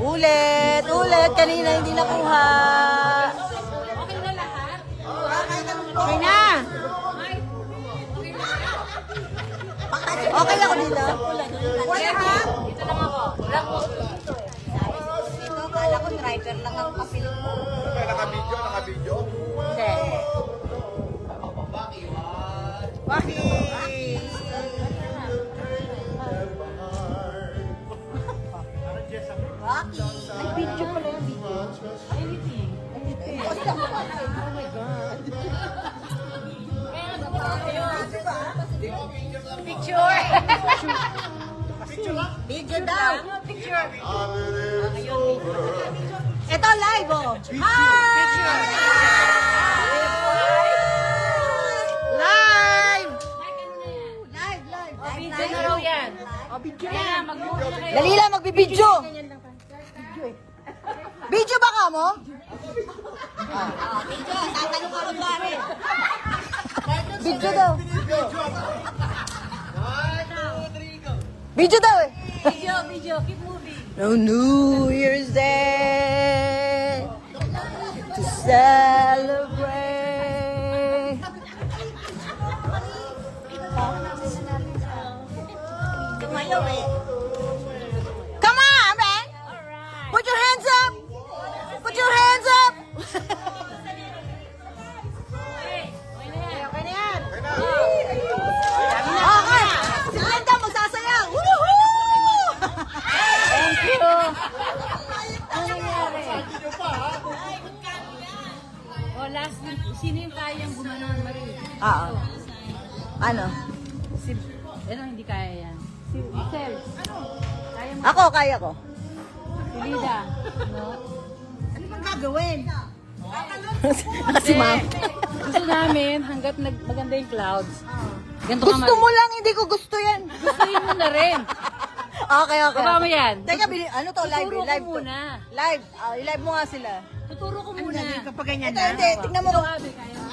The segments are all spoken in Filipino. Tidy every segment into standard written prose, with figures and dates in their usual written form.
Ulit, ulit. Kanina hindi nakuha. Okay na lahat? Okay na. Okay ako dito. Dito lang ako. Wala ko. Ito, kala ko driver lang ang kapiling mo. Naka-video? Hindi. Bakit? Nag-video pala yung video. Anything. Picture. Video daw. Picture. Ito live oh. Hi! Live! Live. Video na raw yan. Kaya mag-move na kayo. Dali lang, magbibidyo. Video ba ka mo? Video, tatanong ka pare. Video daw. Video daw eh. Video. Keep moving. No New Year's Day to celebrate. Tumayaw eh. Come on, man. Put your hands up. Put your hands up. Okay na yan. Okay. Si Glenda magsasayaw. Woohoo! Thank you. Ano nangyari? Oh, last week, sino yung kayang gumanon, Marie? Oo. Ano? Si, hindi kaya yan. Si Sel. Kaya mo. Ako, kaya ko. Si Lida. No? Ano bang gagawin? Kasi ma'am. Gusto namin, hanggat maganda yung clouds. Ganito ka, Gusto mo lang, hindi ko gusto yan. Gustuin mo na rin. Okay. Baba mo yan. Teka, ano to? Live, Tuturo ko live to. muna. Live. I-live mo nga sila. Tuturo ko muna. Kapag ganyan na. Hindi, tingnan mo. Sabi, kaya mo.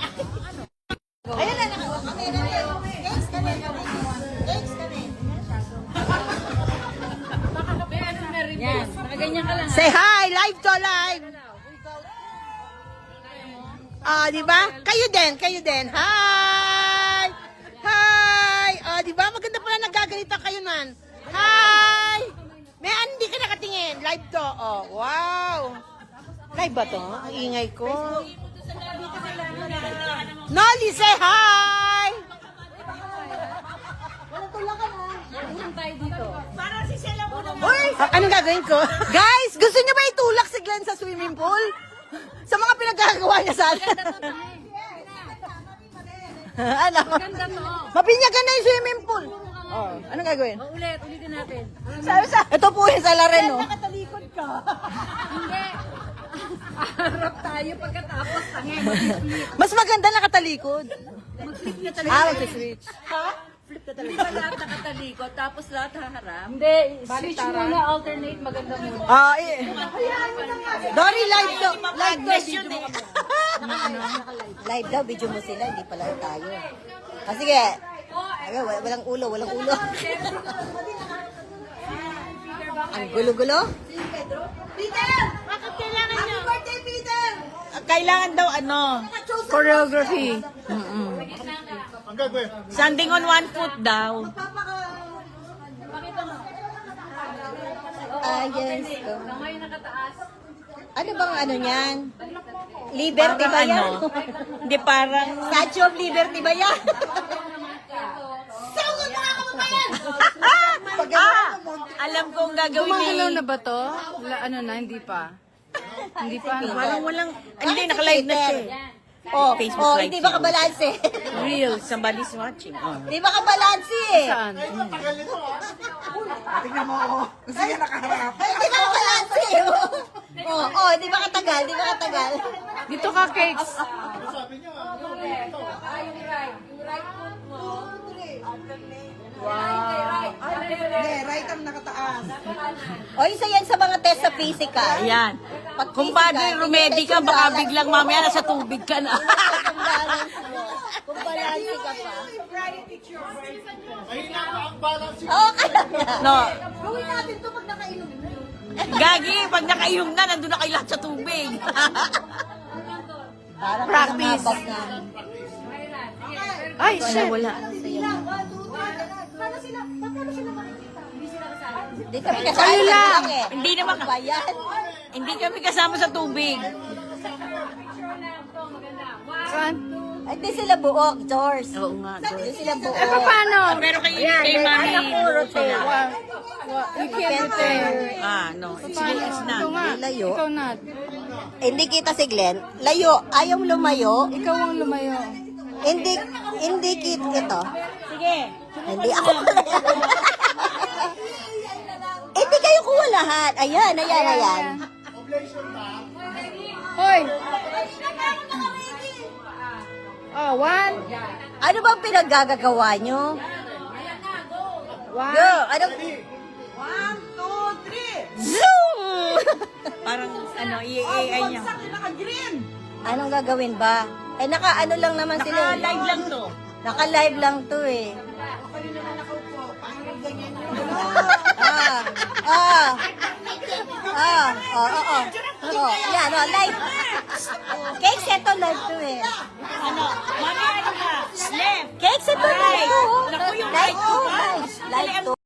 Ayan na, nakawa kami. Thanks kami. Thanks kami. Ano na rin yan. Nakaganyan ka lang. Say hi! Live to, live! Ah, di ba? Kayo din. Hi! Hi! Ah, di ba? Maganda pala nagagalitan kayo nan. Hi! May hindi ka nakatingin. Live to. Oh, wow! Live ba to? Ang ingay ko. Nolly, say hi! Saan tayo dito? Uy! Anong gagawin ko? Guys, gusto niyo ba itulak si Glenn sa swimming pool? Sa mga pinagkagawa niya sa atin. Ano? Ganda to. Mapinyagan na yung swimming pool. Oh, anong gagawin? Oh, ulitin natin. Ito po yung sa Laren, no? Hindi. Harap tayo pagkatapos. Tangin. Mas maganda nakatalikod. Mag-flip na talaga. Mag-switch. Hindi ba lahat nakatalikod tapos lahat haharap? Hindi. Switch muna, alternate. Maganda muna. Ah, eh. Dory, live daw. Live daw, video mo. Live daw, video mo sila. Hindi pala tayo. Ah, sige. Okay, walang ulo. Ang gulo-gulo? Peter! Bakit kailangan nyo? Happy birthday, Peter! Kailangan daw choreography. Ang gagawin? Standing on one foot daw. Yes. Kamay nakataas. Ano bang ano niyan? Liberty ba yan? Hindi parang... Statue of Liberty ba yan? Alam kong gagawin Gumagalaw na ba to? Ano na, hindi pa. Hindi pa. Walang... Hindi, naka-live na siya. Hindi ba kabalanse? Real. Somebody's watching. Hindi ba kabalanse eh? Saan? Tingnan mo ako. Gusto niya nakaharap. Hindi ba kabalanse? Hindi ba katagal? Hindi ba katagal? Dito ka, Cakes. Hindi, right arm nakataas. Isa yan sa mga test sa physical. Yan. Pag Kumpadre, rumedi ka, baka biglang mamaya nasa tubig ka na. Kung balanse ka pa. Mahina pa ang balance. Oo, kaya. No, Gawin natin to pag nakainom. Gagi, pag nakaihong na, nandun na kayo lahat sa tubig. Practice. Ay, shit. Wala. Hindi kami Kayo kasama lang. eh. Hindi naman, Bayan. hindi kami kasama sa tubig. Hindi sila buok, George. Oo nga, Hindi sila buok. Paano? Pero kay mami, sila. You can't No, it's na. Layo. Ikaw na. Hindi kita si Glenn. Layo. Ayaw lumayo. Ikaw ang lumayo. Hindi kita ito. Sige. Hindi ako. Hindi kayo kuha lahat. Ayan. Hoy! Oh, one. Ano bang pinaggagawa nyo? One. Go. Ano? 1, 2, 3. Zoom! Parang, i-AI niya. Anong gagawin ba? Naka-ano lang naman sila. Naka-live lang to. Naka-live lang to eh. Yan, live. Cake set to live to eh. Ano? Mami, ano ka? Left. Cake set to live to. Naku, yung Live live to to. ba? Live to.